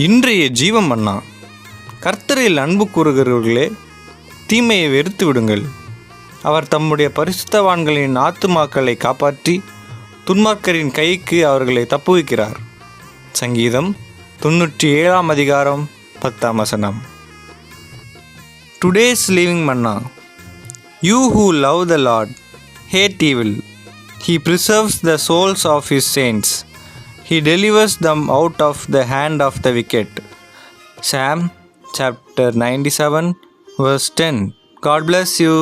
இன்றைய ஜீவம் மன்னா. கர்த்தரில் அன்பு கூறுகிறவர்களே, தீமையை வெறுத்து விடுங்கள். அவர் தம்முடைய பரிசுத்தவான்களின் ஆத்துமாக்களை காப்பாற்றி துன்மார்க்கரின் கைக்கு அவர்களை தப்புவிக்கிறார். சங்கீதம் 97 அதிகாரம் 10 வசனம். Today's living Manna. You who love the Lord hate evil. He preserves the souls of his saints. He delivers them out of the hand of the wicked. Psalm chapter 97 verse 10. God bless you.